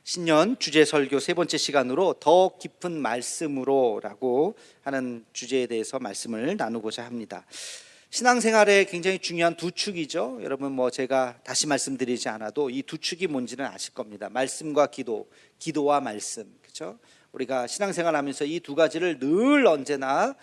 신년 주제 설교 세 번째 시간으로 더 깊은 말씀으로라고 하는 주제에 대해서 말씀을 나누고자 합니다. 신앙생활에 굉장히 중요한 두 축이죠. 여러분 제가 다시 말씀드리지 않아도 이 두 축이 뭔지는 아실 겁니다. 말씀과 기도, 기도와 말씀, 그렇죠? 우리가 신앙생활하면서 이 두 가지를 늘 언제나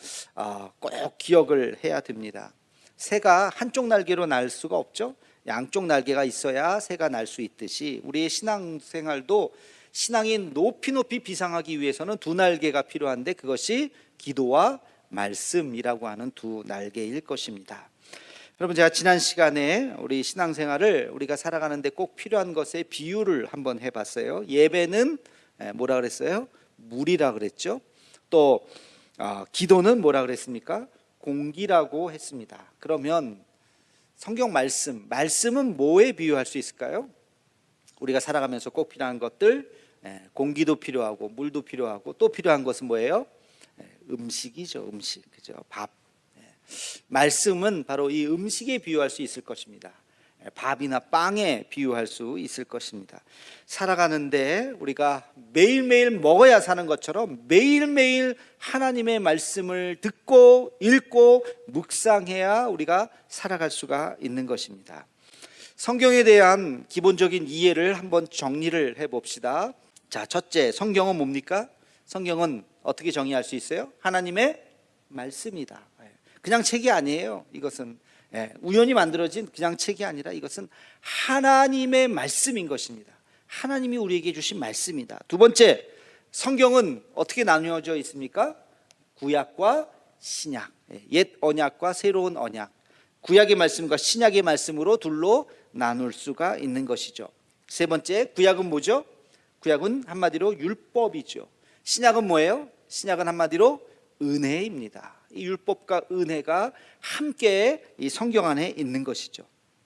꼭 기억을 해야 됩니다. 새가 한쪽 날개로 날 수가 없죠. 양쪽 날개가 있어야 새가 날 수 있듯이 우리의 신앙생활도 신앙이 높이 비상하기 위해서는 두 날개가 필요한데 그것이 기도와 말씀이라고 하는 두 날개일 것입니다. 여러분, 제가 지난 시간에 우리 신앙생활을 우리가 살아가는데 꼭 필요한 것에 비유를 한번 해봤어요. 예배는 뭐라 그랬어요? 물이라 그랬죠. 또 기도는 뭐라 그랬습니까? 공기라고 했습니다. 그러면 성경 말씀은 뭐에 비유할 수 있을까요? 우리가 살아가면서 꼭 필요한 것들, 공기도 필요하고 물도 필요하고 또 필요한 것은 뭐예요? 음식이죠. 음식, 그죠? 밥. 말씀은 바로 이 음식에 비유할 수 있을 것입니다. 밥이나 빵에 비유할 수 있을 것입니다. 살아가는데 우리가 매일매일 먹어야 사는 것처럼 매일매일 하나님의 말씀을 듣고 읽고 묵상해야 우리가 살아갈 수가 있는 것입니다. 성경에 대한 기본적인 이해를 한번 정리를 해봅시다. 자, 첫째, 성경은 뭡니까? 성경은 어떻게 정의할 수 있어요? 하나님의 말씀이다. 그냥 책이 아니에요. 이것은 우연히 만들어진 그냥 책이 아니라 이것은 하나님의 말씀인 것입니다. 하나님이 우리에게 주신 말씀이다. 두 번째, 성경은 어떻게 나누어져 있습니까? 구약과 신약, 옛 언약과 새로운 언약, 구약의 말씀과 신약의 말씀으로 둘로 나눌 수가 있는 것이죠. 세 번째, 구약은 뭐죠? 구약은 한마디로 율법이죠. 신약은 뭐예요? 신약은 한마디로 은혜입니다. 이 율법과 은혜가 함께 이 성경 안에 있는 것이죠.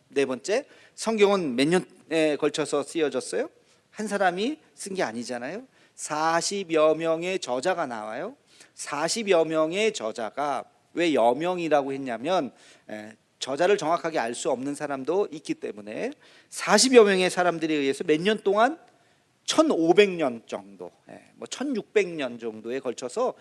네 번째, 성경은 몇 년에 걸쳐서 쓰여졌어요? 한 사람이 쓴 게 아니잖아요. 40여 명의 저자가 나와요. 40여 명의 저자가 왜 여명이라고 했냐면 저자를 정확하게 알 수 없는 사람도 있기 때문에 40여 명의 사람들에 의해서 몇 년 동안 1500년 정도, 1600년 정도에 걸쳐서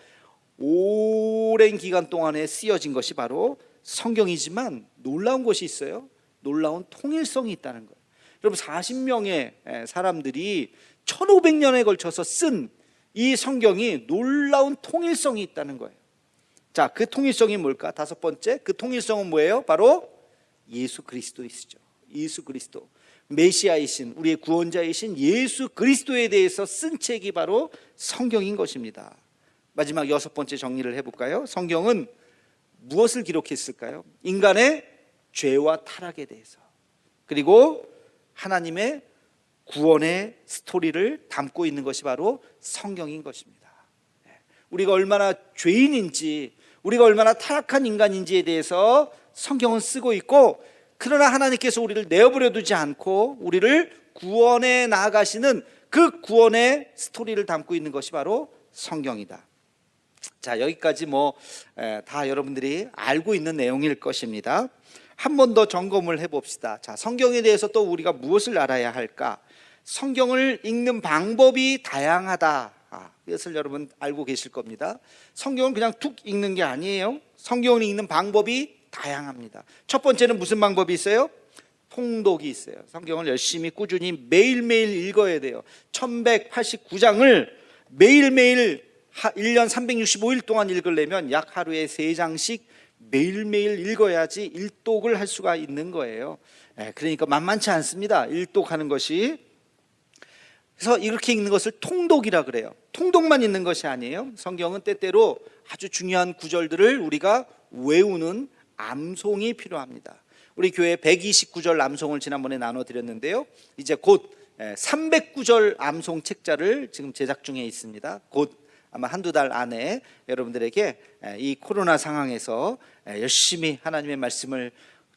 오랜 기간 동안에 쓰여진 것이 바로 성경이지만 놀라운 것이 있어요. 놀라운 통일성이 있다는 거예요. 여러분, 40명의 사람들이 1500년에 걸쳐서 쓴 이 성경이 놀라운 통일성이 있다는 거예요. 자, 그 통일성이 뭘까? 다섯 번째, 그 통일성은 뭐예요? 바로 예수 그리스도이시죠. 예수 그리스도, 메시아이신 우리의 구원자이신 예수 그리스도에 대해서 쓴 책이 바로 성경인 것입니다. 마지막 여섯 번째 정리를 해볼까요? 성경은 무엇을 기록했을까요? 인간의 죄와 타락에 대해서, 그리고 하나님의 구원의 스토리를 담고 있는 것이 바로 성경인 것입니다. 우리가 얼마나 죄인인지, 우리가 얼마나 타락한 인간인지에 대해서 성경은 쓰고 있고, 그러나 하나님께서 우리를 내어버려 두지 않고 우리를 구원해 나아가시는 그 구원의 스토리를 담고 있는 것이 바로 성경이다. 자, 여기까지 다 여러분들이 알고 있는 내용일 것입니다. 한 번 더 점검을 해봅시다. 자, 성경에 대해서 또 우리가 무엇을 알아야 할까? 성경을 읽는 방법이 다양하다. 이것을 여러분 알고 계실 겁니다. 성경은 그냥 툭 읽는 게 아니에요. 성경을 읽는 방법이 다양합니다. 첫 번째는 무슨 방법이 있어요? 통독이 있어요. 성경을 열심히 꾸준히 매일매일 읽어야 돼요. 1189장을 매일매일 1년 365일 동안 읽으려면 약 하루에 3장씩 매일매일 읽어야지 일독을 할 수가 있는 거예요. 그러니까 만만치 않습니다, 일독하는 것이. 그래서 이렇게 읽는 것을 통독이라 그래요. 통독만 읽는 것이 아니에요. 성경은 때때로 아주 중요한 구절들을 우리가 외우는 암송이 필요합니다. 우리 교회 129절 암송을 지난번에 나눠드렸는데요, 이제 곧 300구절 암송 책자를 지금 제작 중에 있습니다. 곧 아마 한두 달 안에 여러분들에게 이 코로나 상황에서 열심히 하나님의 말씀을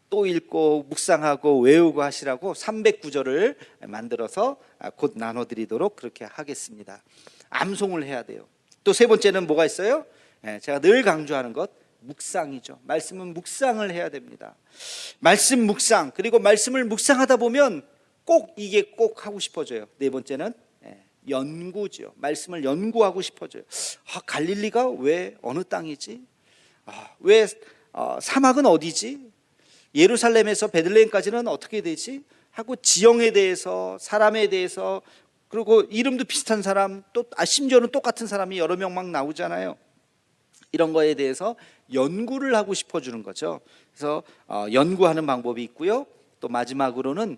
또 읽고 묵상하고 외우고 하시라고 300구절을 만들어서 곧 나눠드리도록 그렇게 하겠습니다. 암송을 해야 돼요. 또 세 번째는 뭐가 있어요? 제가 늘 강조하는 것, 묵상이죠. 말씀은 묵상을 해야 됩니다. 말씀 묵상, 그리고 말씀을 묵상하다 보면 꼭 이게 꼭 하고 싶어져요. 네 번째는 연구죠. 말씀을 연구하고 싶어져요. 갈릴리가 왜 어느 땅이지? 왜 사막은 어디지? 예루살렘에서 베들레헴까지는 어떻게 되지? 하고 지형에 대해서, 사람에 대해서, 그리고 이름도 비슷한 사람, 또 심지어는 똑같은 사람이 여러 명 막 나오잖아요. 이런 거에 대해서 연구를 하고 싶어주는 거죠. 그래서 연구하는 방법이 있고요. 또 마지막으로는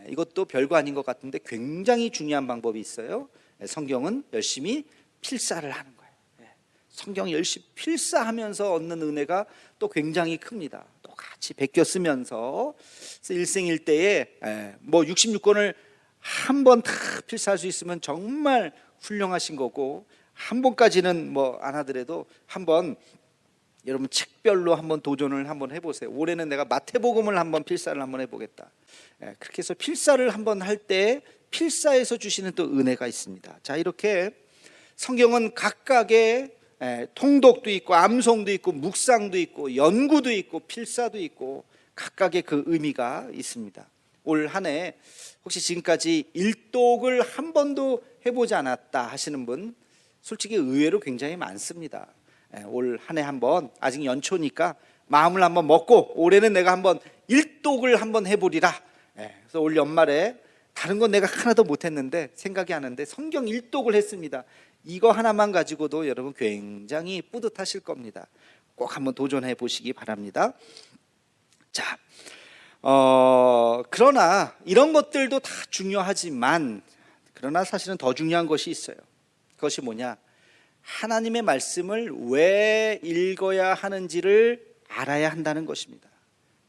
이것도 별거 아닌 것 같은데 굉장히 중요한 방법이 있어요. 성경은 열심히 필사를 하는 거예요. 성경 열심히 필사하면서 얻는 은혜가 또 굉장히 큽니다. 또 같이 베껴 쓰면서 일생일대에 뭐 66권을 한 번 다 필사할 수 있으면 정말 훌륭하신 거고, 한 번까지는 뭐 안 하더라도 한번 여러분 책별로 한번 도전을 한번 해보세요. 올해는 내가 마태복음을 한번 필사를 한번 해보겠다. 그렇게 해서 필사를 한번 할 때 필사에서 주시는 또 은혜가 있습니다. 자, 이렇게 성경은 각각의 통독도 있고 암송도 있고 묵상도 있고 연구도 있고 필사도 있고 각각의 그 의미가 있습니다. 올 한 해 혹시 지금까지 일독을 한 번도 해보지 않았다 하시는 분 솔직히 의외로 굉장히 많습니다. 올 한 해 한번, 아직 연초니까 마음을 한번 먹고 올해는 내가 한번 일독을 한번 해보리라. 그래서 올 연말에 다른 건 내가 하나도 못했는데 생각이 하는데 성경 일독을 했습니다. 이거 하나만 가지고도 여러분 굉장히 뿌듯하실 겁니다. 꼭 한번 도전해 보시기 바랍니다. 자, 그러나 이런 것들도 다 중요하지만 그러나 사실은 더 중요한 것이 있어요. 그것이 뭐냐? 하나님의 말씀을 왜 읽어야 하는지를 알아야 한다는 것입니다.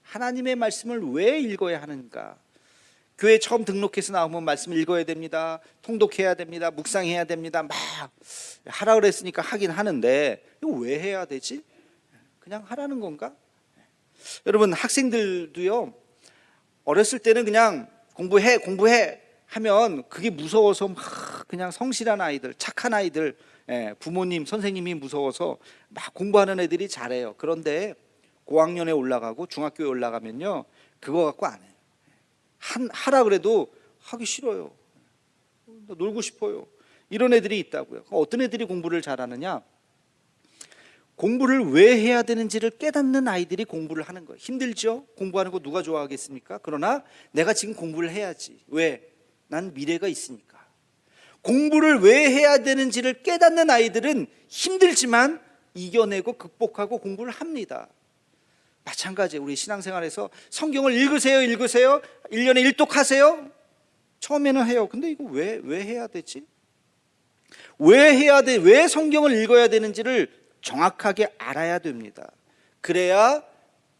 하나님의 말씀을 왜 읽어야 하는가? 교회 처음 등록해서 나오면 말씀을 읽어야 됩니다. 통독해야 됩니다. 묵상해야 됩니다. 막 하라 그랬으니까 하긴 하는데 이거 왜 해야 되지? 그냥 하라는 건가? 여러분 학생들도요, 어렸을 때는 그냥 공부해 하면 그게 무서워서 막 그냥 성실한 아이들, 착한 아이들, 부모님, 선생님이 무서워서 막 공부하는 애들이 잘해요. 그런데 고학년에 올라가고 중학교에 올라가면요, 그거 갖고 안 해요. 하라 그래도 하기 싫어요. 놀고 싶어요. 이런 애들이 있다고요. 어떤 애들이 공부를 잘하느냐? 공부를 왜 해야 되는지를 깨닫는 아이들이 공부를 하는 거예요. 힘들죠? 공부하는 거 누가 좋아하겠습니까? 그러나 내가 지금 공부를 해야지. 왜? 난 미래가 있으니까. 공부를 왜 해야 되는지를 깨닫는 아이들은 힘들지만 이겨내고 극복하고 공부를 합니다. 마찬가지예요. 우리 신앙생활에서 성경을 읽으세요. 1년에 일독하세요. 처음에는 해요. 근데 이거 왜 해야 되지? 왜 해야 돼? 왜 성경을 읽어야 되는지를 정확하게 알아야 됩니다. 그래야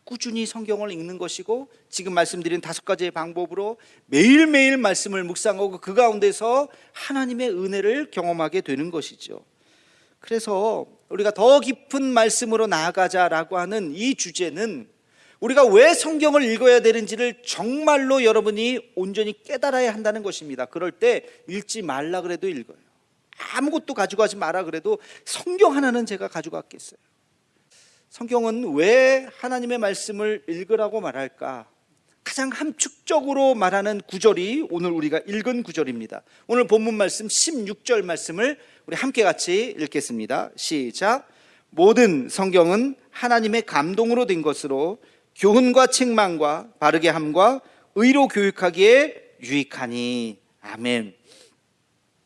꾸준히 성경을 읽는 것이고, 지금 말씀드린 5가지의 방법으로 매일매일 말씀을 묵상하고 그 가운데서 하나님의 은혜를 경험하게 되는 것이죠. 그래서 우리가 더 깊은 말씀으로 나아가자라고 하는 이 주제는 우리가 왜 성경을 읽어야 되는지를 정말로 여러분이 온전히 깨달아야 한다는 것입니다. 그럴 때 읽지 말라 그래도 읽어요. 아무것도 가져가지 마라 그래도 성경 하나는 제가 가져갔겠어요. 성경은 왜 하나님의 말씀을 읽으라고 말할까? 가장 함축적으로 말하는 구절이 오늘 우리가 읽은 구절입니다. 오늘 본문 말씀 16절 말씀을 우리 함께 같이 읽겠습니다. 시작. 모든 성경은 하나님의 감동으로 된 것으로 교훈과 책망과 바르게 함과 의로 교육하기에 유익하니. 아멘.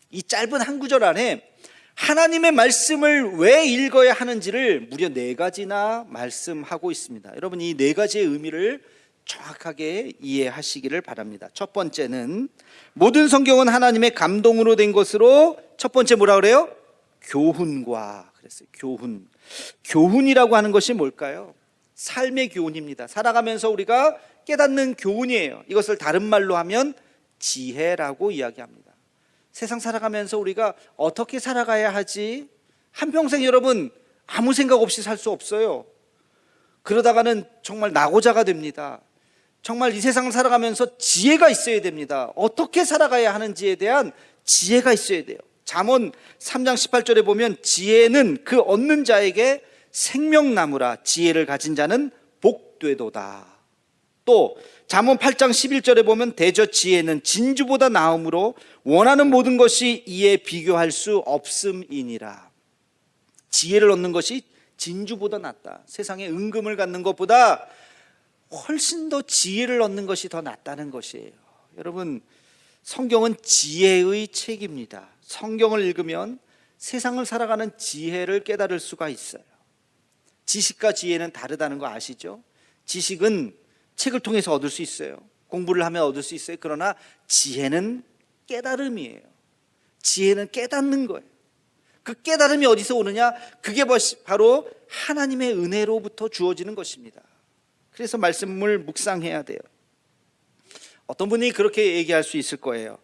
이 짧은 한 구절 안에 하나님의 말씀을 왜 읽어야 하는지를 무려 4가지나 말씀하고 있습니다. 여러분, 이 4가지의 의미를 정확하게 이해하시기를 바랍니다. 첫 번째는 모든 성경은 하나님의 감동으로 된 것으로, 첫 번째 뭐라 그래요? 교훈과 그랬어요. 교훈이라고 하는 것이 뭘까요? 삶의 교훈입니다. 살아가면서 우리가 깨닫는 교훈이에요. 이것을 다른 말로 하면 지혜라고 이야기합니다. 세상 살아가면서 우리가 어떻게 살아가야 하지? 한평생 여러분 아무 생각 없이 살 수 없어요. 그러다가는 정말 낙오자가 됩니다. 정말 이 세상을 살아가면서 지혜가 있어야 됩니다. 어떻게 살아가야 하는지에 대한 지혜가 있어야 돼요. 잠언 3장 18절에 보면 지혜는 그 얻는 자에게 생명나무라, 지혜를 가진 자는 복되도다. 또 잠언 8장 11절에 보면 대저 지혜는 진주보다 나음으로 원하는 모든 것이 이에 비교할 수 없음이니라. 지혜를 얻는 것이 진주보다 낫다. 세상에 은금을 갖는 것보다 훨씬 더 지혜를 얻는 것이 더 낫다는 것이에요. 여러분, 성경은 지혜의 책입니다. 성경을 읽으면 세상을 살아가는 지혜를 깨달을 수가 있어요. 지식과 지혜는 다르다는 거 아시죠? 지식은 책을 통해서 얻을 수 있어요. 공부를 하면 얻을 수 있어요. 그러나 지혜는 깨달음이에요. 지혜는 깨닫는 거예요. 그 깨달음이 어디서 오느냐? 그게 바로 하나님의 은혜로부터 주어지는 것입니다. 그래서 말씀을 묵상해야 돼요. 어떤 분이 그렇게 얘기할 수 있을 거예요.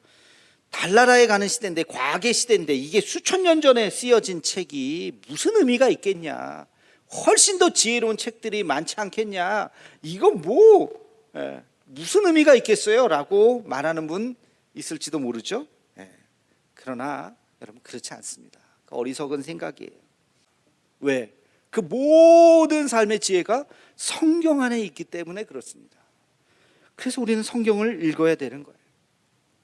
달나라에 가는 시대인데, 과학의 시대인데 이게 수천 년 전에 쓰여진 책이 무슨 의미가 있겠냐? 훨씬 더 지혜로운 책들이 많지 않겠냐? 이거 무슨 의미가 있겠어요? 라고 말하는 분 있을지도 모르죠. 그러나 여러분, 그렇지 않습니다. 어리석은 생각이에요. 왜? 그 모든 삶의 지혜가 성경 안에 있기 때문에 그렇습니다. 그래서 우리는 성경을 읽어야 되는 거예요.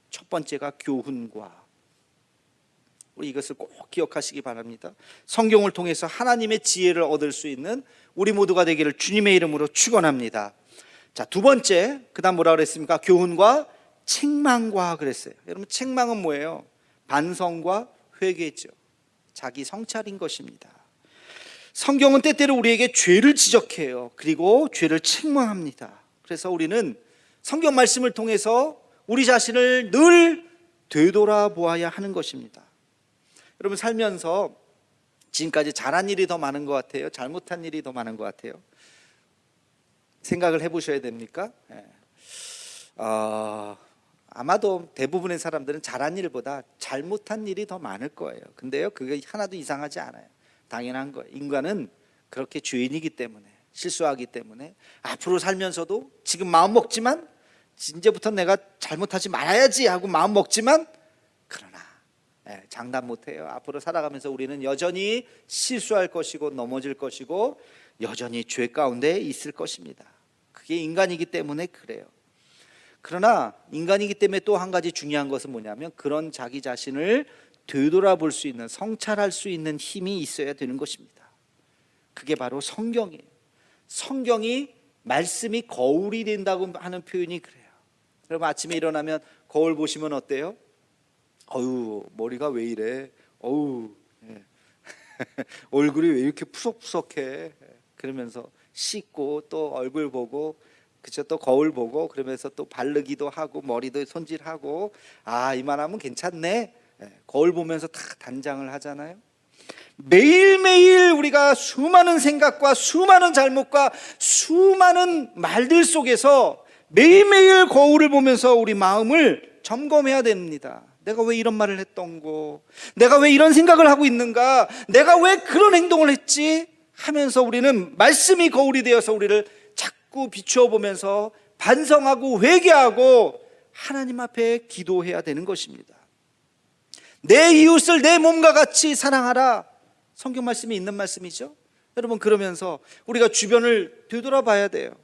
첫 번째가 교훈과, 우리 이것을 꼭 기억하시기 바랍니다. 성경을 통해서 하나님의 지혜를 얻을 수 있는 우리 모두가 되기를 주님의 이름으로 축원합니다. 자, 두 번째, 그 다음 뭐라 그랬습니까? 교훈과 책망과 그랬어요. 여러분, 책망은 뭐예요? 반성과 회개죠. 자기 성찰인 것입니다. 성경은 때때로 우리에게 죄를 지적해요. 그리고 죄를 책망합니다. 그래서 우리는 성경 말씀을 통해서 우리 자신을 늘 되돌아보아야 하는 것입니다. 여러분, 살면서 지금까지 잘한 일이 더 많은 것 같아요? 잘못한 일이 더 많은 것 같아요? 생각을 해보셔야 됩니까? 아마도 대부분의 사람들은 잘한 일보다 잘못한 일이 더 많을 거예요. 근데요, 그게 하나도 이상하지 않아요. 당연한 거예요. 인간은 그렇게 죄인이기 때문에, 실수하기 때문에 앞으로 살면서도 지금 마음 먹지만, 이제부터 내가 잘못하지 말아야지 하고 마음 먹지만, 그러나 장담 못해요. 앞으로 살아가면서 우리는 여전히 실수할 것이고 넘어질 것이고 여전히 죄 가운데 있을 것입니다. 그게 인간이기 때문에 그래요. 그러나 인간이기 때문에 또 한 가지 중요한 것은 뭐냐면, 그런 자기 자신을 되돌아볼 수 있는, 성찰할 수 있는 힘이 있어야 되는 것입니다. 그게 바로 성경이에요. 성경이, 말씀이 거울이 된다고 하는 표현이 그래요. 여러분, 아침에 일어나면 거울 보시면 어때요? 어유, 머리가 왜 이래? 어우, 얼굴이 왜 이렇게 푸석푸석해? 그러면서 씻고 또 얼굴 보고, 그쵸, 또 거울 보고, 그러면서 또 바르기도 하고 머리도 손질하고, 이만하면 괜찮네. 거울 보면서 다 단장을 하잖아요. 매일매일 우리가 수많은 생각과 수많은 잘못과 수많은 말들 속에서 매일매일 거울을 보면서 우리 마음을 점검해야 됩니다. 내가 왜 이런 말을 했던고, 내가 왜 이런 생각을 하고 있는가, 내가 왜 그런 행동을 했지 하면서 우리는 말씀이 거울이 되어서 우리를 자꾸 비추어 보면서 반성하고 회개하고 하나님 앞에 기도해야 되는 것입니다. 내 이웃을 내 몸과 같이 사랑하라, 성경 말씀이 있는 말씀이죠. 여러분, 그러면서 우리가 주변을 되돌아봐야 돼요.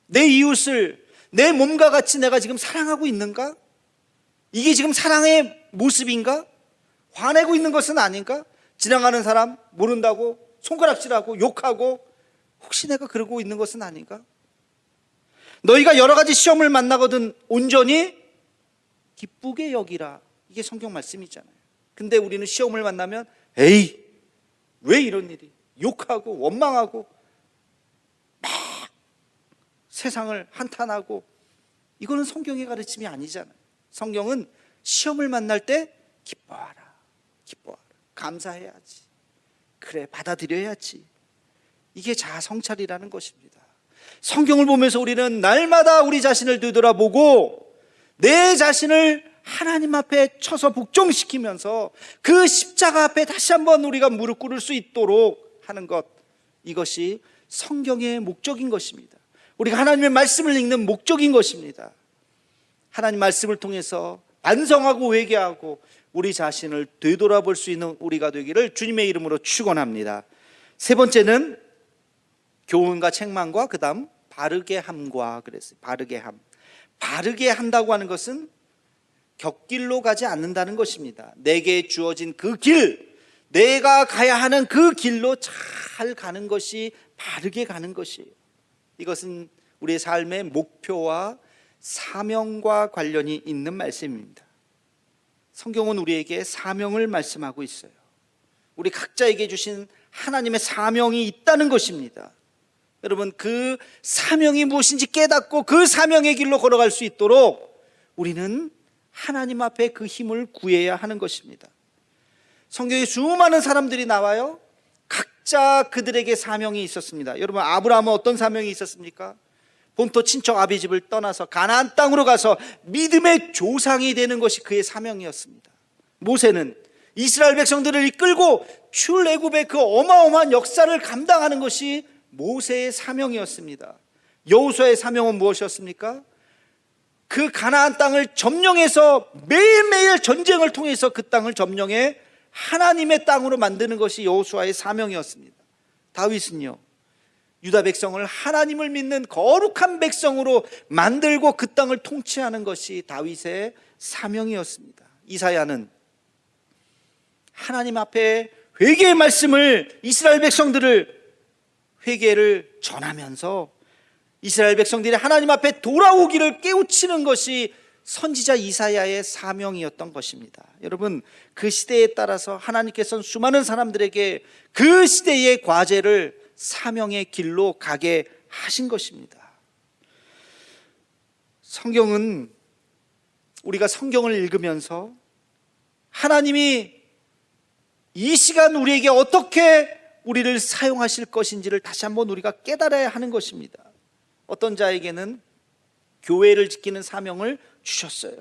내 이웃을 내 몸과 같이 내가 지금 사랑하고 있는가? 이게 지금 사랑의 모습인가? 화내고 있는 것은 아닌가? 지나가는 사람 모른다고 손가락질하고 욕하고, 혹시 내가 그러고 있는 것은 아닌가? 너희가 여러 가지 시험을 만나거든 온전히 기쁘게 여기라, 이게 성경 말씀이잖아요. 근데 우리는 시험을 만나면 에이, 왜 이런 일이, 욕하고 원망하고 막 세상을 한탄하고, 이거는 성경의 가르침이 아니잖아요. 성경은 시험을 만날 때 기뻐하라, 기뻐하라, 감사해야지, 그래 받아들여야지, 이게 자아 성찰이라는 것입니다. 성경을 보면서 우리는 날마다 우리 자신을 되돌아보고 내 자신을 하나님 앞에 쳐서 복종시키면서 그 십자가 앞에 다시 한번 우리가 무릎 꿇을 수 있도록 하는 것, 이것이 성경의 목적인 것입니다. 우리가 하나님의 말씀을 읽는 목적인 것입니다. 하나님 말씀을 통해서 반성하고 회개하고 우리 자신을 되돌아볼 수 있는 우리가 되기를 주님의 이름으로 축원합니다. 세 번째는 교훈과 책망과 그 다음 바르게 함과 그랬어요. 바르게 함. 바르게 한다고 하는 것은 곁길로 가지 않는다는 것입니다. 내게 주어진 그 길, 내가 가야 하는 그 길로 잘 가는 것이 바르게 가는 것이에요. 이것은 우리의 삶의 목표와 사명과 관련이 있는 말씀입니다. 성경은 우리에게 사명을 말씀하고 있어요. 우리 각자에게 주신 하나님의 사명이 있다는 것입니다. 여러분, 그 사명이 무엇인지 깨닫고 그 사명의 길로 걸어갈 수 있도록 우리는 하나님 앞에 그 힘을 구해야 하는 것입니다. 성경에 수많은 사람들이 나와요. 각자 그들에게 사명이 있었습니다. 여러분, 아브라함은 어떤 사명이 있었습니까? 본토 친척 아비 집을 떠나서 가나안 땅으로 가서 믿음의 조상이 되는 것이 그의 사명이었습니다. 모세는 이스라엘 백성들을 이끌고 출애굽의 그 어마어마한 역사를 감당하는 것이 모세의 사명이었습니다. 여호수아의 사명은 무엇이었습니까? 그 가나안 땅을 점령해서 매일매일 전쟁을 통해서 그 땅을 점령해 하나님의 땅으로 만드는 것이 여호수아의 사명이었습니다. 다윗은요, 유다 백성을 하나님을 믿는 거룩한 백성으로 만들고 그 땅을 통치하는 것이 다윗의 사명이었습니다. 이사야는 하나님 앞에 회개의 말씀을 이스라엘 백성들을 회개를 전하면서 이스라엘 백성들이 하나님 앞에 돌아오기를 깨우치는 것이 선지자 이사야의 사명이었던 것입니다. 여러분, 그 시대에 따라서 하나님께서는 수많은 사람들에게 그 시대의 과제를 사명의 길로 가게 하신 것입니다. 성경은 우리가 성경을 읽으면서 하나님이 이 시간 우리에게 어떻게 우리를 사용하실 것인지를 다시 한번 우리가 깨달아야 하는 것입니다. 어떤 자에게는 교회를 지키는 사명을 주셨어요.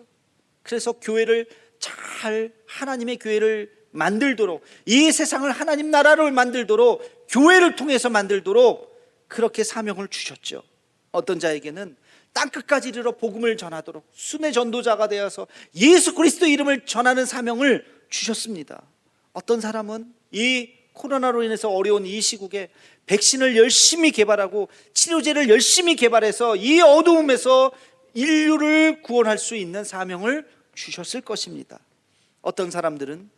그래서 교회를 잘, 하나님의 교회를 만들도록, 이 세상을 하나님 나라로 만들도록, 교회를 통해서 만들도록 그렇게 사명을 주셨죠. 어떤 자에게는 땅끝까지 이르러 복음을 전하도록 순회 전도자가 되어서 예수 그리스도 이름을 전하는 사명을 주셨습니다. 어떤 사람은 이 코로나로 인해서 어려운 이 시국에 백신을 열심히 개발하고 치료제를 열심히 개발해서 이 어두움에서 인류를 구원할 수 있는 사명을 주셨을 것입니다. 어떤 사람들은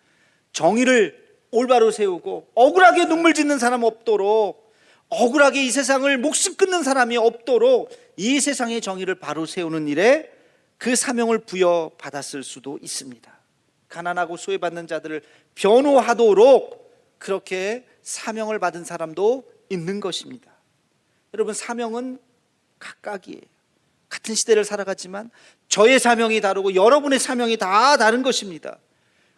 정의를 올바로 세우고 억울하게 눈물 짓는 사람 없도록, 억울하게 이 세상을 목숨 끊는 사람이 없도록 이 세상의 정의를 바로 세우는 일에 그 사명을 부여받았을 수도 있습니다. 가난하고 소외받는 자들을 변호하도록 그렇게 사명을 받은 사람도 있는 것입니다. 여러분, 사명은 각각이에요. 같은 시대를 살아갔지만 저의 사명이 다르고 여러분의 사명이 다 다른 것입니다.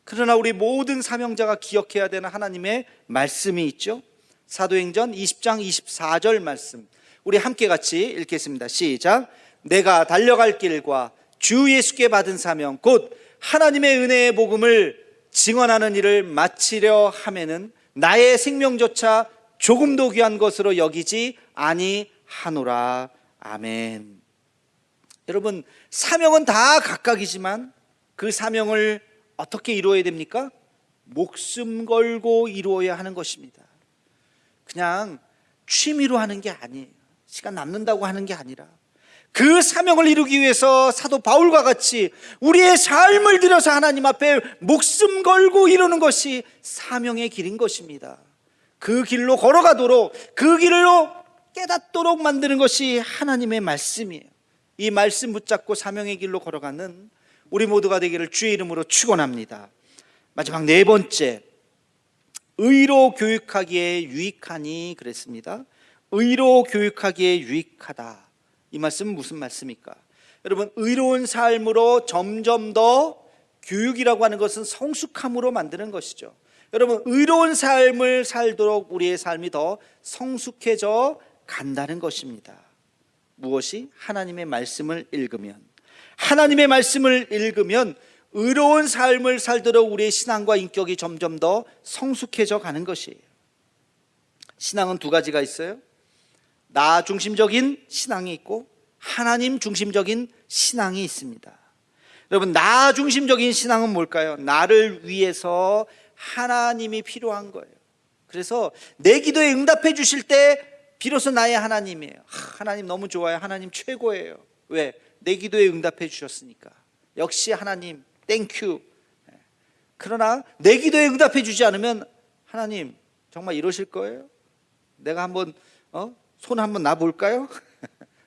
그러나 우리 모든 사명자가 기억해야 되는 하나님의 말씀이 있죠. 사도행전 20장 24절 말씀, 우리 함께 같이 읽겠습니다. 시작. 내가 달려갈 길과 주 예수께 받은 사명 곧 하나님의 은혜의 복음을 증언하는 일을 마치려 하면은 나의 생명조차 조금도 귀한 것으로 여기지 아니하노라. 아멘. 여러분, 사명은 다 각각이지만 그 사명을 어떻게 이루어야 됩니까? 목숨 걸고 이루어야 하는 것입니다. 그냥 취미로 하는 게 아니에요. 시간 남는다고 하는 게 아니라 그 사명을 이루기 위해서 사도 바울과 같이 우리의 삶을 들여서 하나님 앞에 목숨 걸고 이루는 것이 사명의 길인 것입니다. 그 길로 걸어가도록, 그 길로 깨닫도록 만드는 것이 하나님의 말씀이에요. 이 말씀 붙잡고 사명의 길로 걸어가는 우리 모두가 되기를 주의 이름으로 축원합니다. 마지막 네 번째, 의로 교육하기에 유익하니 그랬습니다. 의로 교육하기에 유익하다. 이 말씀은 무슨 말씀입니까? 여러분, 의로운 삶으로 점점 더, 교육이라고 하는 것은 성숙함으로 만드는 것이죠. 여러분, 의로운 삶을 살도록 우리의 삶이 더 성숙해져 간다는 것입니다. 무엇이? 하나님의 말씀을 읽으면, 하나님의 말씀을 읽으면 의로운 삶을 살도록 우리의 신앙과 인격이 점점 더 성숙해져 가는 것이에요. 신앙은 두 가지가 있어요. 나 중심적인 신앙이 있고 하나님 중심적인 신앙이 있습니다. 여러분, 나 중심적인 신앙은 뭘까요? 나를 위해서 하나님이 필요한 거예요. 그래서 내 기도에 응답해 주실 때 비로소 나의 하나님이에요. 하나님 너무 좋아요. 하나님 최고예요. 왜? 내 기도에 응답해 주셨으니까. 역시 하나님 땡큐. 그러나 내 기도에 응답해 주지 않으면 하나님 정말 이러실 거예요? 내가 한번 손 한번 놔 볼까요?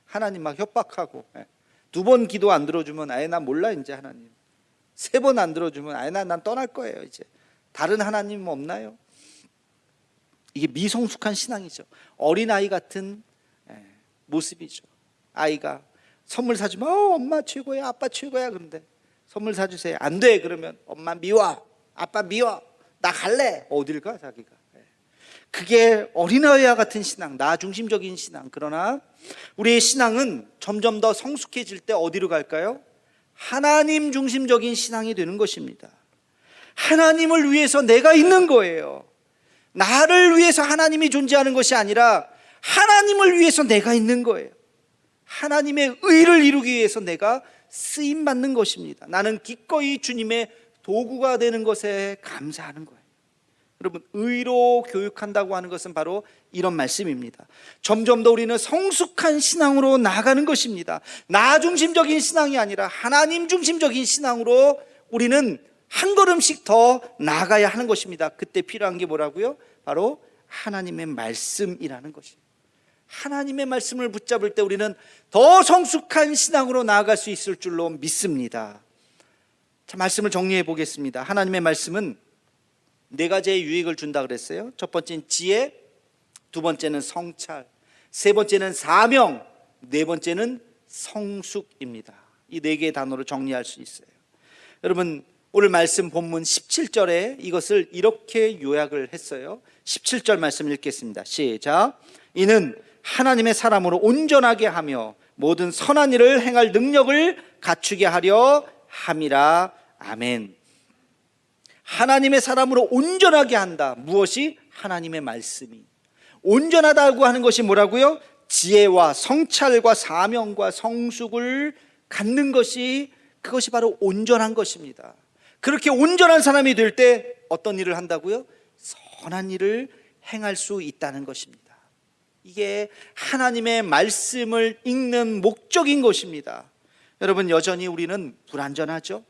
하나님 막 협박하고, 2번 기도 안 들어주면 아예 난 몰라 이제 하나님. 3번 안 들어주면 아예 난 떠날 거예요 이제. 다른 하나님 없나요? 이게 미성숙한 신앙이죠. 어린아이 같은 모습이죠. 아이가 선물 사주면 엄마 최고야, 아빠 최고야. 그런데 선물 사주세요. 안 돼. 그러면 엄마 미워, 아빠 미워, 나 갈래. 어딜 가 자기가. 그게 어린아이와 같은 신앙, 나 중심적인 신앙. 그러나 우리의 신앙은 점점 더 성숙해질 때 어디로 갈까요? 하나님 중심적인 신앙이 되는 것입니다. 하나님을 위해서 내가 있는 거예요. 나를 위해서 하나님이 존재하는 것이 아니라 하나님을 위해서 내가 있는 거예요. 하나님의 의를 이루기 위해서 내가 쓰임받는 것입니다. 나는 기꺼이 주님의 도구가 되는 것에 감사하는 거예요. 여러분, 의로 교육한다고 하는 것은 바로 이런 말씀입니다. 점점 더 우리는 성숙한 신앙으로 나아가는 것입니다. 나 중심적인 신앙이 아니라 하나님 중심적인 신앙으로 우리는 한 걸음씩 더 나아가야 하는 것입니다. 그때 필요한 게 뭐라고요? 바로 하나님의 말씀이라는 것입니다. 하나님의 말씀을 붙잡을 때 우리는 더 성숙한 신앙으로 나아갈 수 있을 줄로 믿습니다. 자, 말씀을 정리해 보겠습니다. 하나님의 말씀은 4가지의 유익을 준다 그랬어요. 첫 번째는 지혜, 2번째는 성찰, 3번째는 사명, 4번째는 성숙입니다. 이 4개의 단어로 정리할 수 있어요. 여러분, 오늘 말씀 본문 17절에 이것을 이렇게 요약을 했어요. 17절 말씀 읽겠습니다. 시작. 이는 하나님의 사람으로 온전하게 하며 모든 선한 일을 행할 능력을 갖추게 하려 함이라. 아멘. 하나님의 사람으로 온전하게 한다. 무엇이? 하나님의 말씀이. 온전하다고 하는 것이 뭐라고요? 지혜와 성찰과 사명과 성숙을 갖는 것이, 그것이 바로 온전한 것입니다. 그렇게 온전한 사람이 될 때 어떤 일을 한다고요? 선한 일을 행할 수 있다는 것입니다. 이게 하나님의 말씀을 읽는 목적인 것입니다. 여러분, 여전히 우리는 불완전하죠?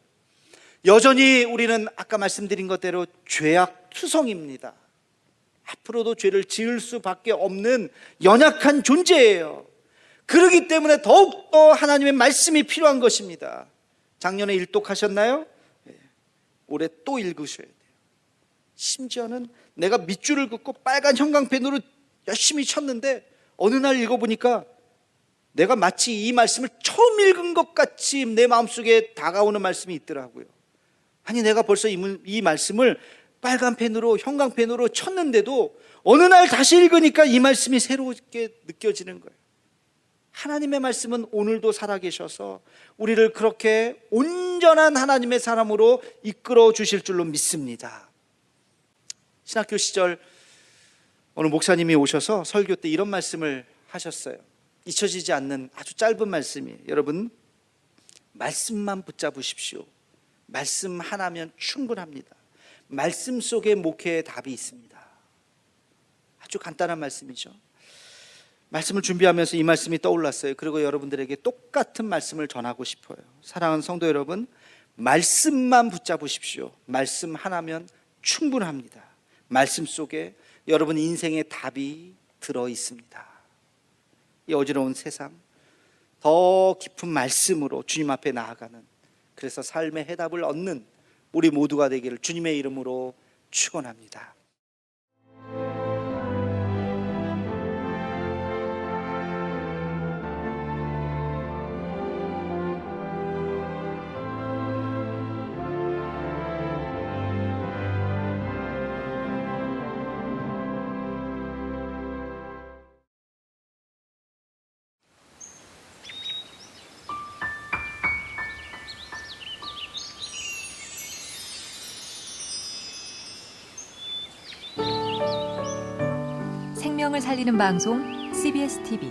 여전히 우리는 아까 말씀드린 것대로 죄악 투성입니다. 앞으로도 죄를 지을 수밖에 없는 연약한 존재예요. 그렇기 때문에 더욱더 하나님의 말씀이 필요한 것입니다. 작년에 일독하셨나요? 올해 또 읽으셔야 돼요. 심지어는 내가 밑줄을 긋고 빨간 형광펜으로 열심히 쳤는데 어느 날 읽어보니까 내가 마치 이 말씀을 처음 읽은 것 같이 내 마음속에 다가오는 말씀이 있더라고요. 아니, 내가 벌써 이 말씀을 빨간 펜으로, 형광펜으로 쳤는데도 어느 날 다시 읽으니까 이 말씀이 새롭게 느껴지는 거예요. 하나님의 말씀은 오늘도 살아계셔서 우리를 그렇게 온전한 하나님의 사람으로 이끌어 주실 줄로 믿습니다. 신학교 시절 오늘 목사님이 오셔서 설교 때 이런 말씀을 하셨어요. 잊혀지지 않는 아주 짧은 말씀이에요. 여러분, 말씀만 붙잡으십시오. 말씀 하나면 충분합니다. 말씀 속에 목회의 답이 있습니다. 아주 간단한 말씀이죠. 말씀을 준비하면서 이 말씀이 떠올랐어요. 그리고 여러분들에게 똑같은 말씀을 전하고 싶어요. 사랑하는 성도 여러분, 말씀만 붙잡으십시오. 말씀 하나면 충분합니다. 말씀 속에 여러분 인생의 답이 들어 있습니다. 이 어지러운 세상, 더 깊은 말씀으로 주님 앞에 나아가는, 그래서 삶의 해답을 얻는 우리 모두가 되기를 주님의 이름으로 축원합니다. 생명을 살리는 방송 CBS TV